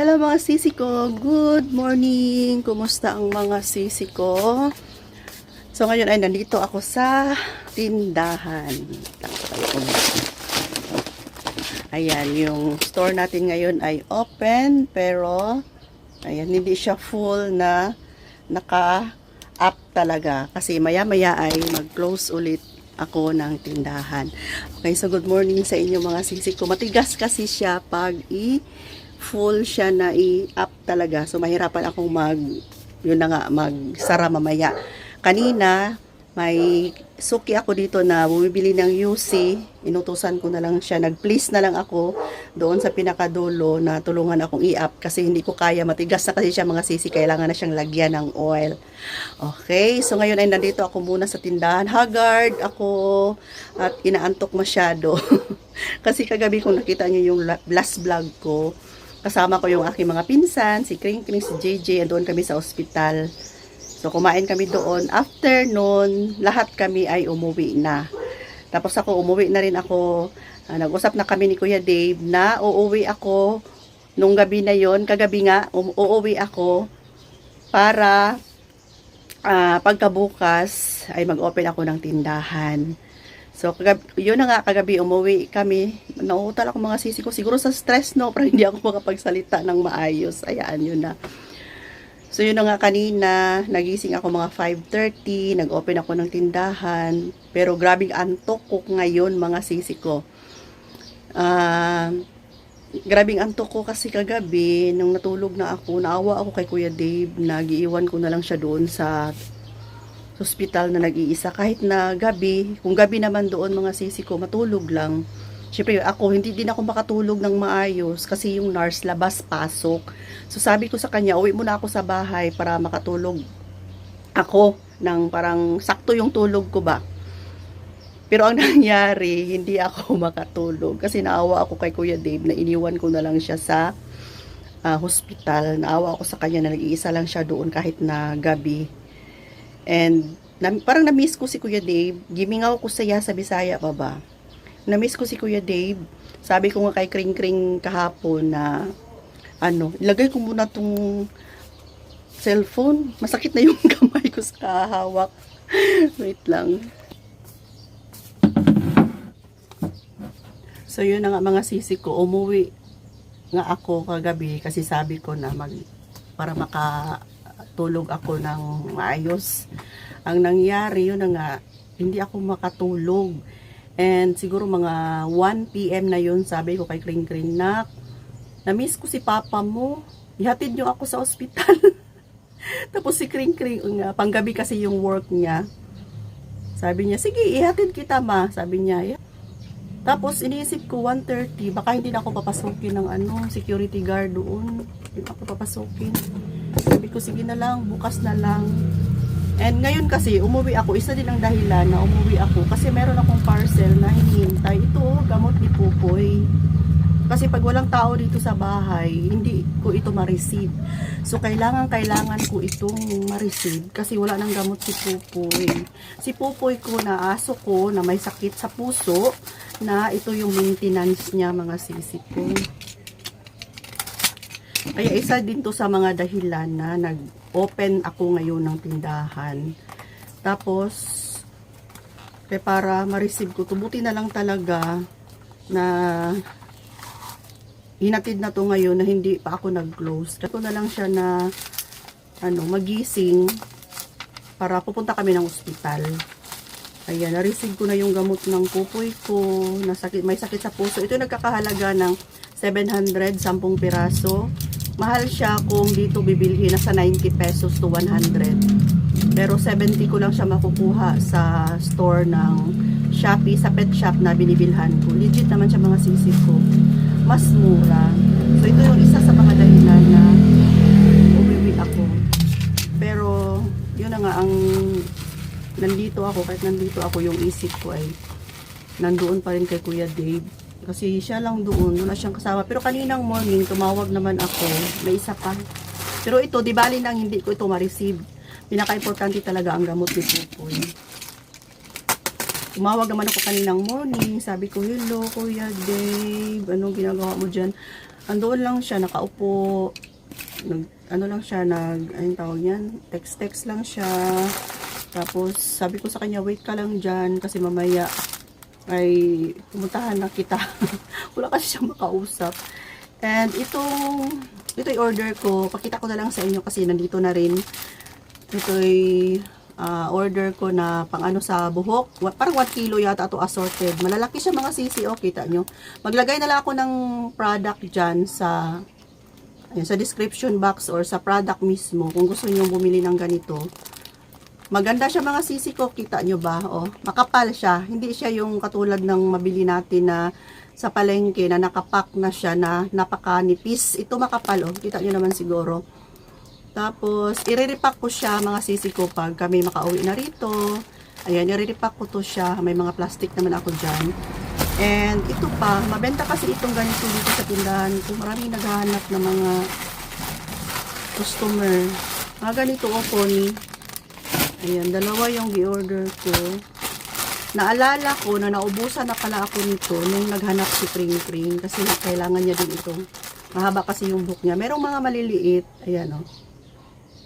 Hello mga sisi ko, good morning! Kumusta ang mga sisi ko? So ngayon ay nandito ako sa tindahan. Ayan, yung store natin ngayon ay open, pero ayan, hindi siya full na naka-up talaga. Kasi maya-maya ay mag-close ulit ako ng tindahan. Okay, so good morning sa inyo mga sisi ko. Matigas kasi siya pag full siya na i-up talaga. So, mahirapan akong yun na nga, magsara mamaya. Kanina, may suki ako dito na bumibili ng UC. Inutusan ko na lang siya. Nag-please na lang ako doon sa pinakadulo na tulungan akong i-up kasi hindi ko kaya. Matigas na kasi siya mga sisi. Kailangan na siyang lagyan ng oil. Okay, so ngayon ay nandito ako muna sa tindahan. Haggard ako at inaantok masyado. Kasi kagabi kung nakita niyo yung last vlog ko, kasama ko yung aking mga pinsan, si Kring Kring, si JJ, doon kami sa ospital. So, kumain kami doon. After noon, lahat kami ay umuwi na. Tapos ako, umuwi na rin ako. Nag-usap na kami ni Kuya Dave na uuwi ako nung gabi na yon. Kagabi nga, uuwi ako para pagkabukas ay mag-open ako ng tindahan. So, yun na nga, kagabi umuwi kami. Nauutal ako mga sisi ko. Siguro sa stress, no? Pero hindi ako makapagsalita ng maayos. Ayan, yun na. So, yun na nga kanina. Nagising ako mga 5:30. Nag-open ako ng tindahan. Pero grabing antok ko ngayon, mga sisi ko. Grabing antok ko kasi kagabi, nung natulog na ako, naawa ako kay Kuya Dave. Nagiiwan ko na lang siya doon sa hospital na nag-iisa kahit na gabi, kung gabi naman doon mga sisi ko, matulog lang. Syempre ako, hindi din ako makatulog ng maayos kasi yung nurse labas pasok. So sabi ko sa kanya, uwi muna ako sa bahay para makatulog ako ng parang sakto yung tulog ko ba. Pero ang nangyari, hindi ako makatulog kasi naawa ako kay Kuya Dave na iniwan ko na lang siya sa hospital. Naawa ako sa kanya na nag-iisa lang siya doon kahit na gabi. And parang na-miss ko si Kuya Dave. Gimingaw ko saya sa Bisaya pa ba. Na-miss ko si Kuya Dave. Sabi ko nga kay Kring Kring kahapon na ilagay ko muna tong cellphone. Masakit na yung kamay ko sa kahawak. Wait lang. So yun na nga mga sisi ko. Umuwi nga ako kagabi kasi sabi ko na para makatulog ako ng maayos. Ang nangyari yun na nga, hindi ako makatulog. And siguro mga 1 PM na yun, sabi ko kay Kring Kring, na-miss ko si papa mo. Ihatid niyo ako sa ospital. Tapos si Kring Kring, panggabi kasi yung work niya. Sabi niya, sige, ihatid kita ma. Sabi niya, yeah. Tapos iniisip ko 1:30, baka hindi na ako papasukin ng security guard doon. Hindi na ako papasukin. Sabi ko, sige na lang, bukas na lang. And ngayon kasi, umuwi ako. Isa din ang dahilan na umuwi ako. Kasi meron akong parcel na hinihintay. Ito, gamot ni Pupoy. Kasi pag walang tao dito sa bahay, hindi ko ito ma-receive. So, kailangan ko itong ma-receive. Kasi wala nang gamot si Pupoy. Si Pupoy ko na aso ko na may sakit sa puso, na ito yung maintenance niya, mga sisi ko. Kaya isa din to sa mga dahilan na nag-open ako ngayon ng tindahan. Tapos, para ma-receive ko, tubuti na lang talaga na hinatid na to ngayon na hindi pa ako nag-close. Ito na lang siya na magising para pupunta kami ng ospital. Ayan, na-receive ko na yung gamot ng pupoy ko, may sakit sa puso. Ito nagkakahalaga ng 700, 10 piraso. Mahal siya kung dito bibilhin, nasa 90 pesos to 100. Pero 70 ko lang siya makukuha sa store ng Shopee, sa pet shop na binibilhan ko. Legit naman siya mga sisi ko. Mas mura. So ito yung isa sa mga dahilan na umiwi ako. Pero yun na nga, nandito ako, kahit nandito ako, yung isip ko ay nandoon pa rin kay Kuya Dave. Kasi siya lang doon, wala siyang kasama. Pero kaninang morning, tumawag naman ako. May isa pa. Pero ito, di bali nang hindi ko ito ma-receive. Pinaka-importante talaga ang gamot ni Pupoy. Tumawag naman ako kaninang morning. Sabi ko, hello Kuya Dave, anong ginagawa mo dyan? Andoon lang siya, nakaupo. Ano lang siya, anong tawag yan? Text-text lang siya. Tapos, sabi ko sa kanya, wait ka lang dyan kasi mamaya ay pumuntahan na kita. Wala kasi siyang makausap. And ito yung order ko. Pakita ko na lang sa inyo kasi nandito na rin. Ito yung order ko na pang ano sa buhok. Parang 1 kilo yata ito assorted. Malalaki siya mga sisi. O, kita nyo. Maglagay na lang ako ng product dyan sa description box or sa product mismo. Kung gusto niyo bumili ng ganito. Maganda siya mga sisi ko, kita nyo ba? Oh, makapal siya. Hindi siya yung katulad ng mabili natin na sa palengke na nakapak na siya na napakanipis. Ito makapal, oh. Kita nyo naman siguro. Tapos, i-repack ko siya mga sisi ko pag kami makauwi na rito. Ayan, i-repack ko to siya. May mga plastic naman ako dyan. And ito pa, mabenta kasi itong ganito dito sa tindahan ko. Maraming naghahanap ng mga customer. Mga ganito o pony. Ayan, dalawa yung gi-order ko. Naalala ko na naubusan na pala ako nito nung naghanap si Pring Pring kasi kailangan niya din ito. Mahaba kasi yung book niya. Merong mga maliliit. Ayan o.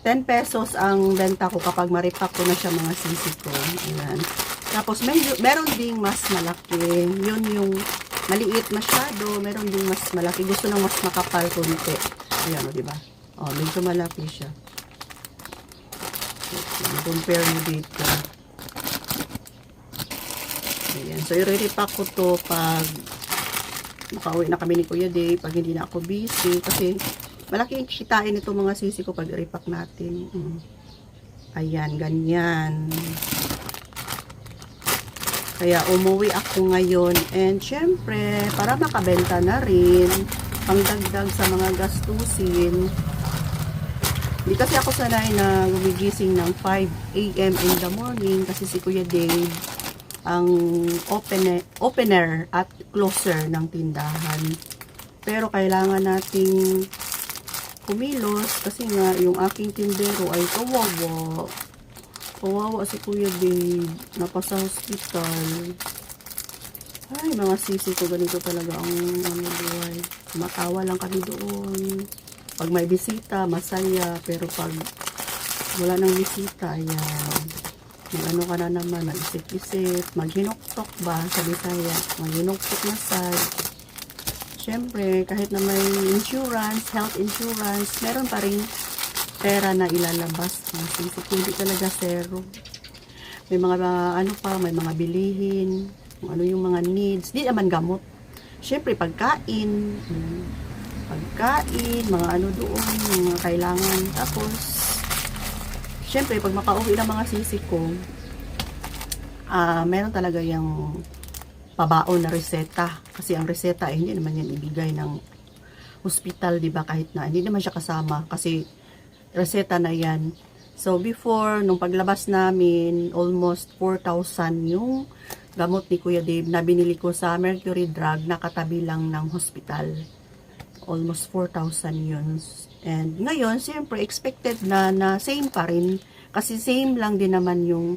10 pesos ang benta ko kapag maripak ko na siya mga sisi ko. Ayan. Tapos meron ding mas malaki. Yun yung maliit masyado. Meron ding mas malaki. Gusto ng mas makapal konti. Ayan o, diba? O, medyo malaki siya. Compare mo dito. Ayan. So, i-repack ko to pag makauwi na kami ni Kuya Dave. Pag hindi na ako busy. Kasi, malaki yung kitain ito mga sisi ko pag i-repack natin. Ayan, ganyan. Kaya, umuwi ako ngayon. And, syempre, para makabenta na rin, pangdagdag sa mga gastusin. Hindi kasi ako sanay na gumigising ng 5 a.m. in the morning kasi si Kuya Dave ang opener at closer ng tindahan. Pero kailangan nating kumilos kasi nga yung aking tindero ay kawawa. Kawawa si Kuya Dave. Napasa hospital. Ay, mga sisi ko ganito talaga ang buhay. Matawa lang kami doon. Pag may bisita, masaya. Pero pag wala nang bisita, ayan. Ano ka na naman, mag-isip-isip. Maghinoktok ba sa Bisaya? Maghinoktok na sad. Siyempre, kahit na may insurance, health insurance, meron pa rin pera na ilalabas. Hindi talaga zero. May mga, may mga bilihin. Kung ano yung mga needs. Di naman gamot. Siyempre, pagkain. Mga ano doon, mga kailangan. Tapos, syempre, pag makauwi ng mga sisi ko, meron talaga yung pabaon na reseta. Kasi ang reseta, hindi naman yan ibigay ng hospital, di ba? Kahit na, hindi naman siya kasama. Kasi, reseta na yan. So, before, nung paglabas namin, almost 4,000 yung gamot ni Kuya Dave na binili ko sa Mercury Drug na katabi lang ng hospital. Almost 4,000 yun. And ngayon, siyempre, expected na same pa rin. Kasi same lang din naman yung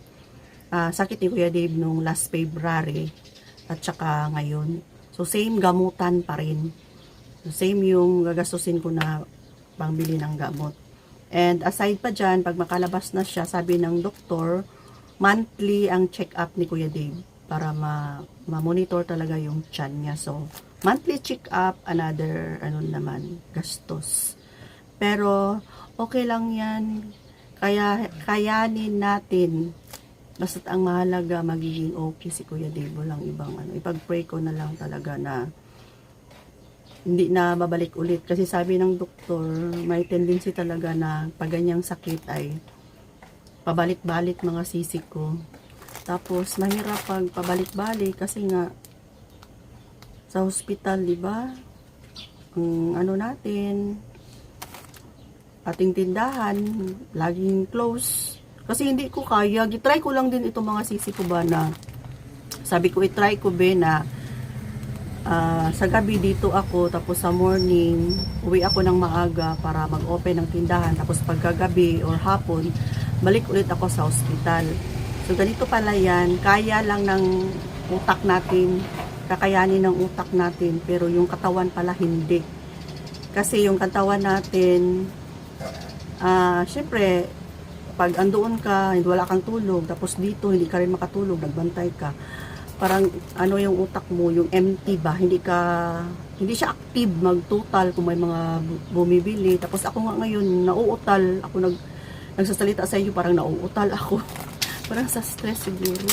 sakit ni Kuya Dave nung last February at saka ngayon. So, same gamutan pa rin. So, same yung gagastusin ko na pangbili ng gamot. And aside pa dyan, pag makalabas na siya, sabi ng doktor, monthly ang check-up ni Kuya Dave para ma-monitor talaga yung tiyan niya. So, monthly check-up, another, gastos. Pero, okay lang yan. Kayanin natin. Basta't ang mahalaga, magiging okay si Kuya Dave. Walang ibang Ipag-pray ko na lang talaga na hindi na babalik ulit. Kasi sabi ng doktor, may tendency talaga na pag ganyang sakit ay pabalik-balik mga sisi ko. Tapos, mahirap pag pabalik-balik kasi nga sa hospital, di ba? Natin, ating tindahan, laging close. Kasi hindi ko kaya. Gitry ko lang din itong mga sisi ko ba na sabi ko, itry ko ba na sa gabi dito ako, tapos sa morning, uwi ako ng maaga para mag-open ng tindahan. Tapos pagkagabi or hapon, balik ulit ako sa hospital. So, ganito pala yan. Kaya lang ng utak natin, kakayanin ng utak natin, pero yung katawan pala hindi. Kasi yung katawan natin, syempre, pag andoon ka, hindi wala kang tulog, tapos dito, hindi ka rin makatulog, nagbantay ka. Parang, ano yung utak mo, yung empty ba, hindi siya active mag-total kung may mga bumibili. Tapos ako nga ngayon, nauutal, ako nagsasalita sa inyo, parang nauutal ako. Parang sa stress siguro.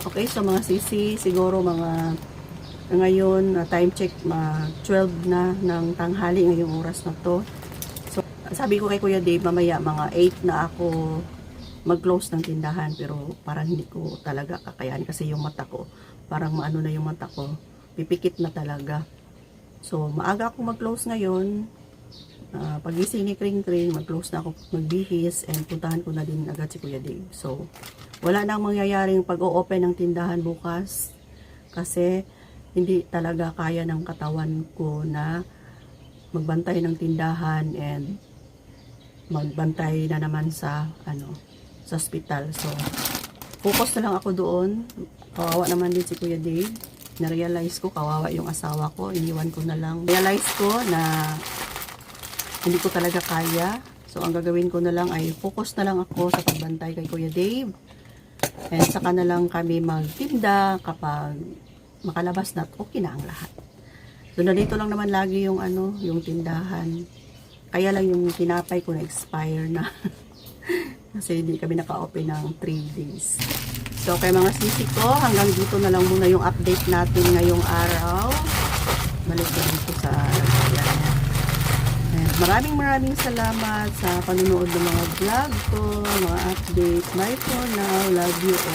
Okay, so mga sisi, siguro mga, ngayon, time check, 12 na ng tanghali ngayong oras na to. So, sabi ko kay Kuya Dave, mamaya mga 8 na ako mag-close ng tindahan, pero parang hindi ko talaga kakayanin kasi yung mata ko, parang maano na yung mata ko, pipikit na talaga. So, maaga ako mag-close ngayon. Pagising ni Kring Kring, mag-close na ako, magbihis, and puntahan ko na din agad si Kuya Dave. So, wala nang mangyayaring pag-o-open ng tindahan bukas kasi hindi talaga kaya ng katawan ko na magbantay ng tindahan and magbantay na naman sa sa hospital. So, focus na lang ako doon. Kawawa naman din si Kuya Dave. Na-realize ko, kawawa yung asawa ko. Iniwan ko na lang. Realize ko na hindi ko talaga kaya. So, ang gagawin ko na lang ay focus na lang ako sa pagbantay kay Kuya Dave. And saka na lang kami magtinda kapag makalabas na, okay na ang lahat. So, nandito lang naman lagi yung yung tindahan. Kaya lang yung tinapay ko na expire na. Kasi hindi kami naka-open ng 3 days. So, kay mga sisi ko, hanggang dito na lang muna yung update natin ngayong araw. Balik ko dito sa maraming salamat sa panunood ng mga vlog ko, mga updates. Bye for now. Love you all.